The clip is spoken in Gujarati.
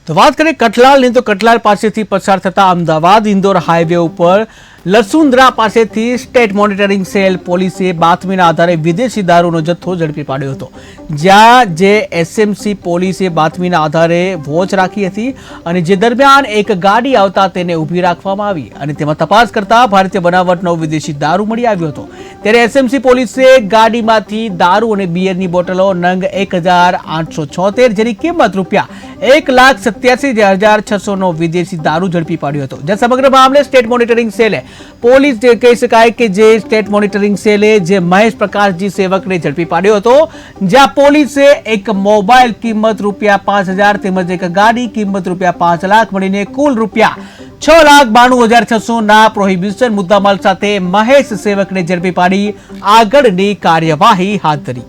તો વાત કરીએ કઠલાલની તો કઠલાલ પાસેથી પસાર થતા અમદાવાદ ઇન્દોર હાઈવે ઉપર લસુંદ્રા પાસેથી સ્ટેટ મોનિટરિંગ સેલ પોલીસે બાતમીના આધારે વિદેશી દારૂનો જથ્થો ઝડપી પાડ્યો હતો। જ્યાં જે એસએમસી પોલીસે બાતમીના આધારે વોચ રાખી હતી અને જે દરમિયાન એક ગાડી આવતા તેને ઊભી રાખવામાં આવી અને તેમાં તપાસ કરતા ભારતીય બનાવટનો વિદેશી દારૂ મળી આવ્યો હતો। ત્યારે એસએમસી પોલીસે ગાડીમાંથી દારૂ અને બિયરની બોટલો નંગ 1876 જેની કિંમત રૂપિયા 1,87,600 નો વિદેશી દારૂ ઝડપી પાડ્યો હતો। જે સમગ્ર મામલે સ્ટેટ મોનિટરિંગ સેલે પોલીસ જે કહી શકાય કે જે સ્ટેટ મોનિટરિંગ સેલે જે મહેશ પ્રકાશજી સેવકને ઝડપી પાડ્યો હતો। જ્યાં પોલીસે એક મોબાઈલ કિંમત રૂપિયા 5,000 તેમજ એક ગાડી કિંમત રૂપિયા 5 લાખ મળીને કુલ રૂપિયા 6,92,600 ના પ્રોહિબિશન મુદ્દામાલ સાથે મહેશ સેવકને ઝડપી પાડી આગળની કાર્યવાહી હાથ ધરી।